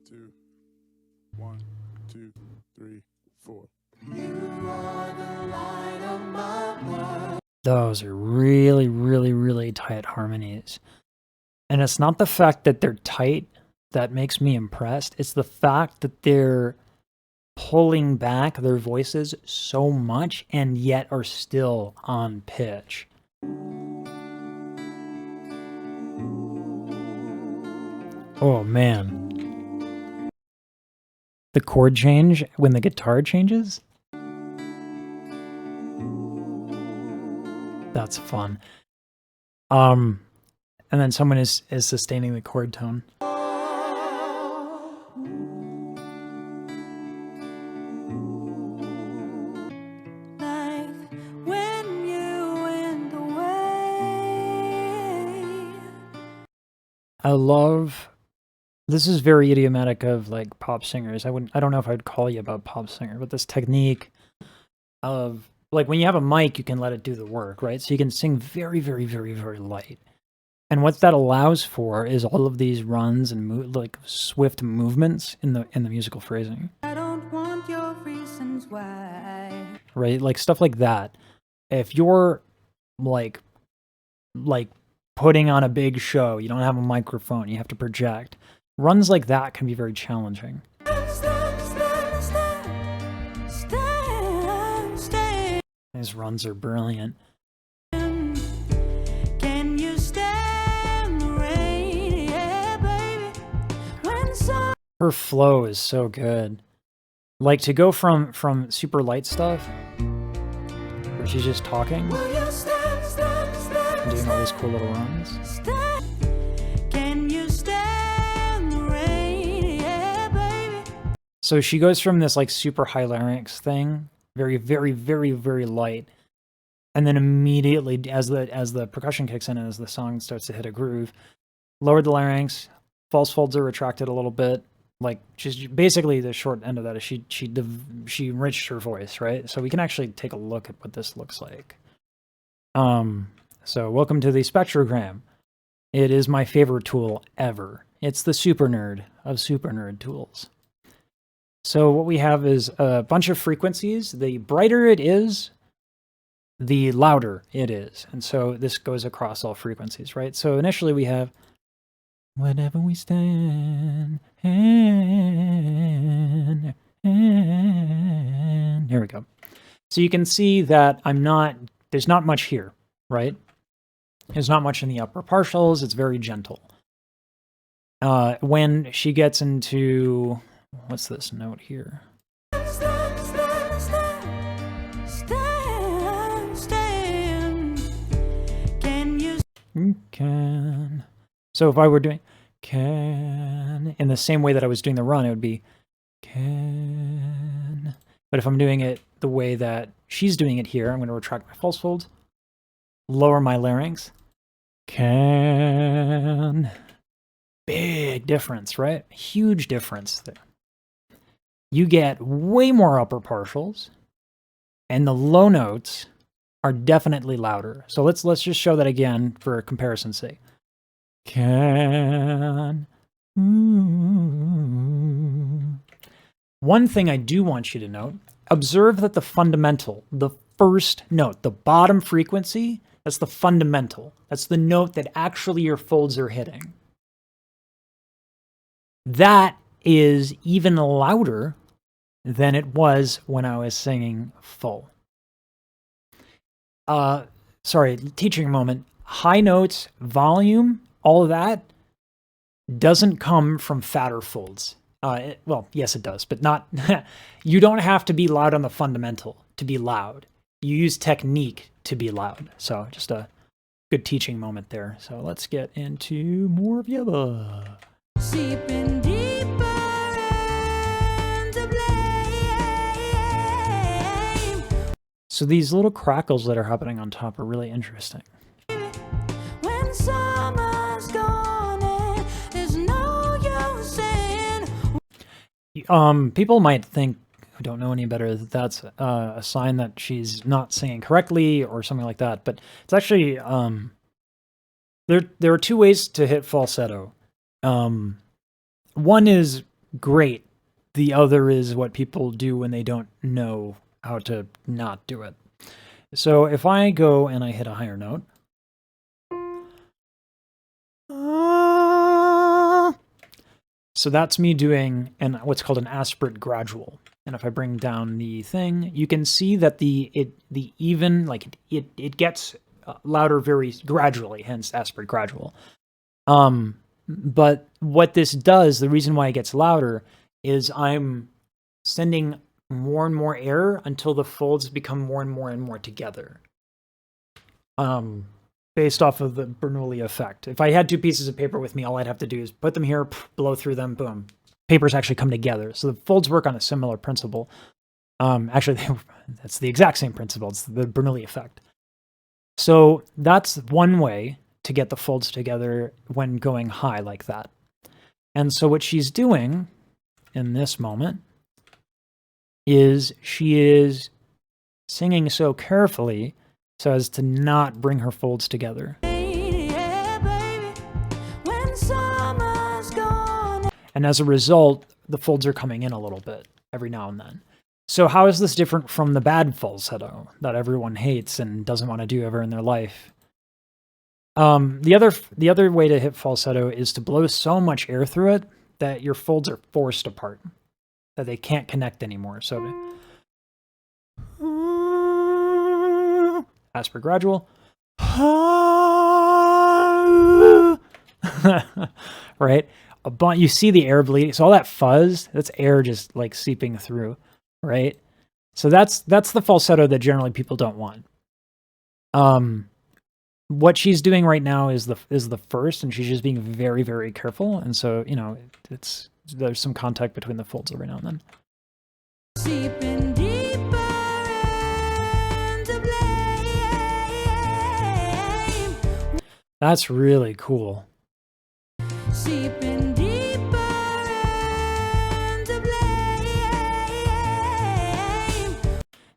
2, 1, 2, 3, 4. Those are really, really, really tight harmonies. And it's not the fact that they're tight that makes me impressed. It's the fact that they're pulling back their voices so much and yet are still on pitch. Oh, man. The chord change when the guitar changes? That's fun. And then someone is sustaining the chord tone. I love, this is very idiomatic of like pop singers. I don't know if I would call you a pop singer, but this technique of like when you have a mic, you can let it do the work, right? So you can sing very, very, very, very light. And what that allows for is all of these runs and like swift movements in the musical phrasing. I don't want your reasons why. Right? Like stuff like that. If you're like putting on a big show, you don't have a microphone, you have to project. Runs like that can be very challenging. These runs are brilliant. Can you stand the rain? Yeah, baby. Her flow is so good. Like to go from super light stuff, where she's just talking, and doing all these cool little runs. Can you stand the rain? Yeah, baby. So she goes from this like super high larynx thing, very, very, very, very light, and then immediately as the percussion kicks in and as the song starts to hit a groove, lowered the larynx, false folds are retracted a little bit. Like she's basically the short end of that is she enriched her voice, right? So we can actually take a look at what this looks like. So welcome to the Spectrogram. It is my favorite tool ever. It's the super nerd of super nerd tools. So what we have is a bunch of frequencies. The brighter it is, the louder it is. And so this goes across all frequencies, right? So initially we have whatever we stand, and here we go. So you can see that there's not much here, right? There's not much in the upper partials. It's very gentle. When she gets into, what's this note here? Can. So if I were doing can in the same way that I was doing the run, it would be can. But if I'm doing it the way that she's doing it here, I'm going to retract my false fold, lower my larynx, can. Big difference, right? Huge difference there. You get way more upper partials, and the low notes are definitely louder. So let's just show that again for comparison's sake. Can. One thing I do want you to note, observe that the fundamental, the first note, the bottom frequency, that's the fundamental. That's the note that actually your folds are hitting. That is even louder than it was when I was singing full. Sorry, teaching moment. High notes, volume, all of that doesn't come from fatter folds. Well, yes, it does, but not. You don't have to be loud on the fundamental to be loud. You use technique to be loud. So just a good teaching moment there. So let's get into more of Yebba. Seeping deeper into blame. So these little crackles that are happening on top are really interesting. When summer's gone and there's no use in... People might think, who don't know any better, that that's a sign that she's not singing correctly or something like that. But it's actually, there are two ways to hit falsetto. One is great. The other is what people do when they don't know how to not do it. So if I go and I hit a higher note, so that's me doing what's called an aspirate gradual. And if I bring down the thing, you can see that it gets louder very gradually, hence aspirate gradual. But what this does, the reason why it gets louder, is I'm sending more and more air until the folds become more and more and more together. Based off of the Bernoulli effect. If I had two pieces of paper with me, all I'd have to do is put them here, blow through them, boom. Papers actually come together. So the folds work on a similar principle. Actually, that's the exact same principle. It's the Bernoulli effect. So that's one way to get the folds together when going high like that. And so what she's doing in this moment is she is singing so carefully so as to not bring her folds together. And as a result, the folds are coming in a little bit every now and then. So how is this different from the bad falsetto that everyone hates and doesn't want to do ever in their life? The other way to hit falsetto is to blow so much air through it that your folds are forced apart, that they can't connect anymore. So aspirate gradual. Right? You see the air bleeding. So all that fuzz, that's air just like seeping through, right? So that's the falsetto that generally people don't want. What she's doing right now is the first, and she's just being very, very careful. And so, there's some contact between the folds every now and then. Seeping deeper into blame. That's really cool. Seeping deeper into blame.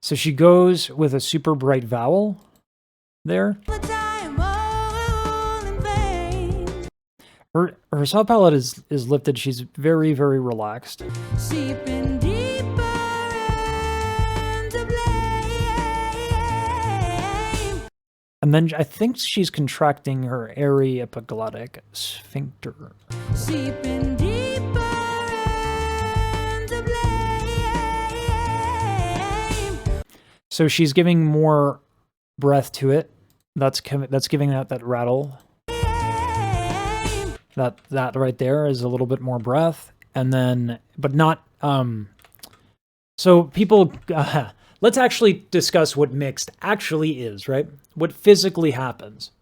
So she goes with a super bright vowel there. Her soft palate is lifted. She's very, very relaxed. Seeping deeper into blame. And then I think she's contracting her Aryepiglottic sphincter. Seeping deeper into blame. So she's giving more breath to it. That's giving that rattle. That right there is a little bit more breath, and then, but not, so people, let's actually discuss what mixed actually is, right? What physically happens.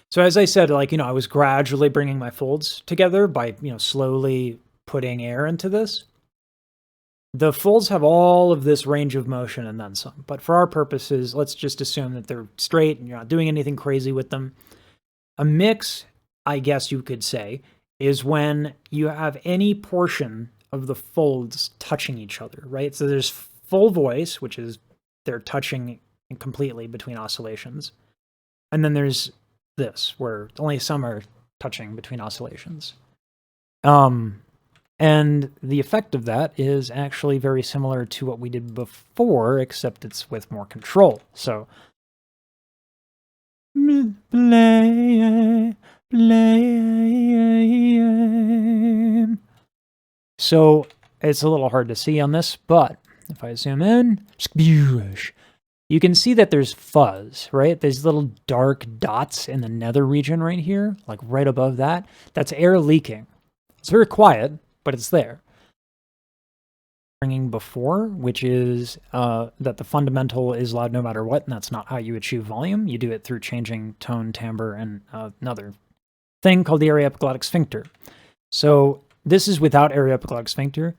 So as I said, I was gradually bringing my folds together by, slowly putting air into this. The folds have all of this range of motion and then some, but for our purposes, let's just assume that they're straight and you're not doing anything crazy with them. A mix, I guess you could say, is when you have any portion of the folds touching each other, right? So there's full voice, which is they're touching completely between oscillations. And then there's this, where only some are touching between oscillations. And the effect of that is actually very similar to what we did before, except it's with more control. So, so it's a little hard to see on this, but if I zoom in, you can see that there's fuzz, right? There's little dark dots in the nether region right here, like right above that. That's air leaking. It's very quiet, but it's there. Bringing before, which is that the fundamental is loud no matter what, and that's not how you achieve volume. You do it through changing tone, timbre, and another thing called the Aryepiglottic sphincter. So this is without Aryepiglottic sphincter.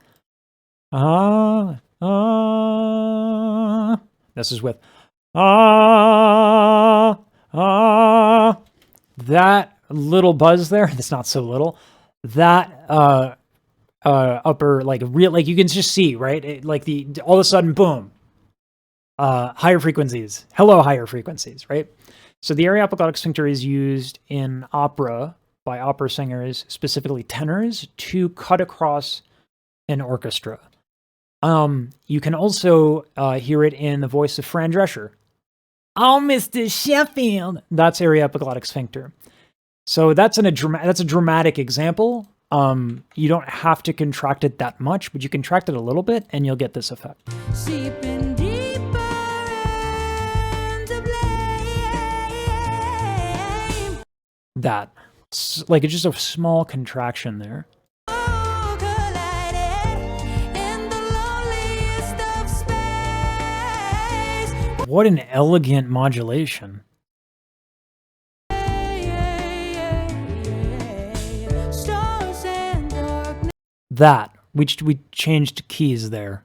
This is with that little buzz there. That's not so little. That upper, like you can just see, right? All of a sudden, boom. Higher frequencies. Hello, higher frequencies, right? So the Aryepiglottic sphincter is used in opera by opera singers, specifically tenors, to cut across an orchestra. You can also hear it in the voice of Fran Drescher. Oh, Mr. Sheffield. That's Aryepiglottic sphincter. So that's a dramatic example. You don't have to contract it that much, but you contract it a little bit, and you'll get this effect. Seeping deeper into blame. That. Like, it's just a small contraction there. Oh, collided in the loneliest of space. What an elegant modulation. Stars and darkness. That. We changed keys there.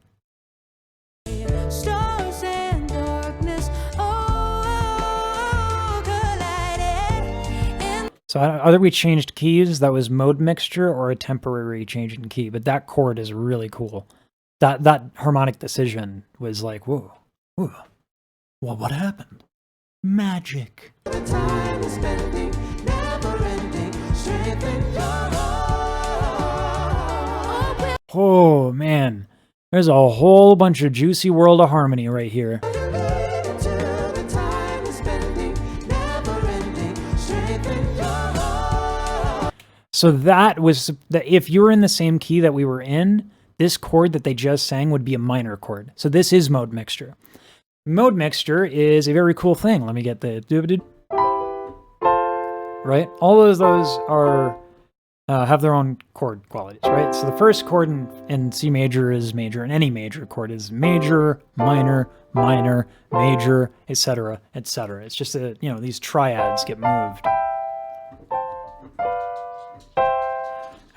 Stars and darkness. Oh, collided in. So either we changed keys, that was mode mixture, or a temporary change in key. But that chord is really cool. That harmonic decision was like, whoa, whoa. Well, what happened? Magic. The time is spending, never ending, strengthen your heart. Oh, man. There's a whole bunch of juicy world of harmony right here. The time is spending, never ending, strengthen your heart. So that was, if you were in the same key that we were in, this chord that they just sang would be a minor chord. So this is mode mixture. Mode mixture is a very cool thing. Let me get the... Right? All of those are have their own chord qualities, right? So the first chord in C major is major, and any major chord is major, minor, minor, major, etc., etc. It's just that, you know, these triads get moved.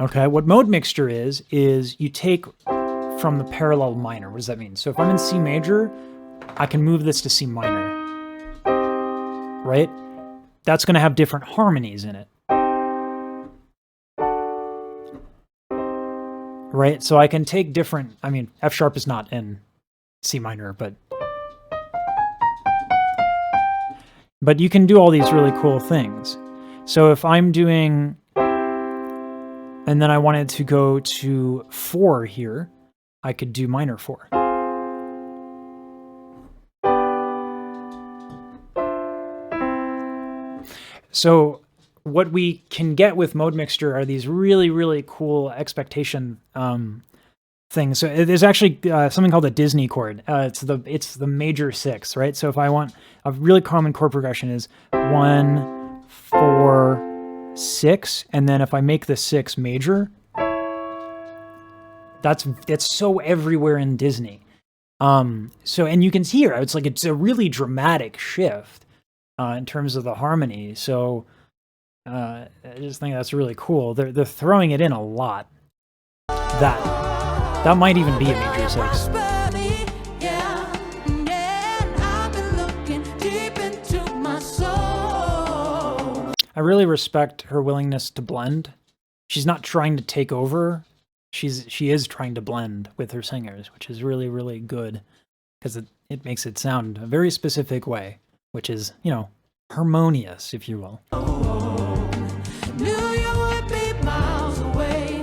Okay, what mode mixture is you take from the parallel minor. What does that mean? So if I'm in C major, I can move this to C minor, right? That's going to have different harmonies in it. Right? So I can take different, I mean, F sharp is not in C minor, but you can do all these really cool things. So if I'm doing, and then I wanted to go to 4 here, I could do minor 4. So what we can get with mode mixture are these really, really cool expectation things. So there's actually something called a Disney chord. It's the major 6, right? So if I want a really common chord progression is 1, 4, 6, and then if I make the 6 major, that's so everywhere in Disney. So and you can see here, it's a really dramatic shift. In terms of the harmony, so I just think that's really cool. They're throwing it in a lot. That might even be a major 6. I really respect her willingness to blend. She's not trying to take over. She is trying to blend with her singers, which is really, really good because it makes it sound a very specific way. Which is, you know, harmonious, if you will. Knew you would be miles away.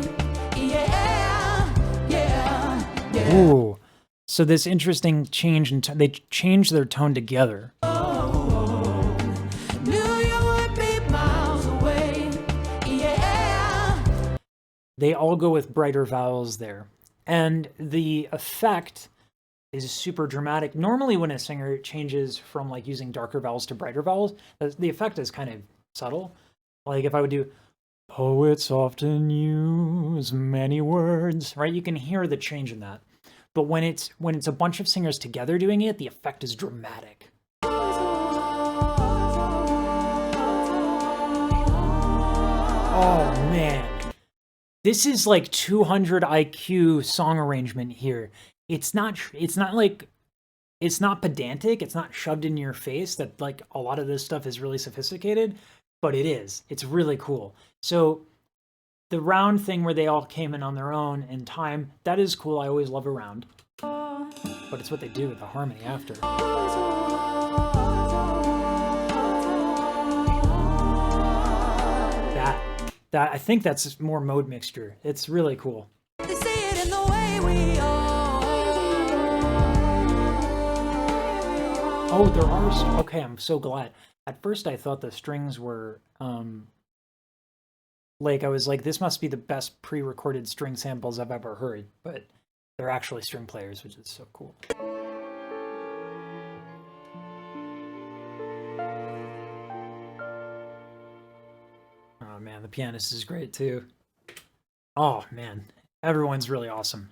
Yeah, yeah, yeah. Ooh. So this interesting change in they changed their tone together. Knew you would be miles away. Yeah. They all go with brighter vowels there. And the effect is super dramatic. Normally when a singer changes from like using darker vowels to brighter vowels, the effect is kind of subtle. Like if I would do, poets often use many words, right? You can hear the change in that. But when it's a bunch of singers together doing it, the effect is dramatic. Oh man. This is like 200 IQ song arrangement here. It's not pedantic, it's not shoved in your face that like a lot of this stuff is really sophisticated, but it's really cool. So the round thing where they all came in on their own in time, that is cool. I always love a round, but it's what they do with the harmony after. That I think that's more mode mixture. It's really cool. They see it in the way we are. Oh, there are. Okay, I'm so glad. At first, I thought the strings were like I was like, this must be the best pre-recorded string samples I've ever heard, but they're actually string players, which is so cool. Oh man, the pianist is great too. Oh man, everyone's really awesome.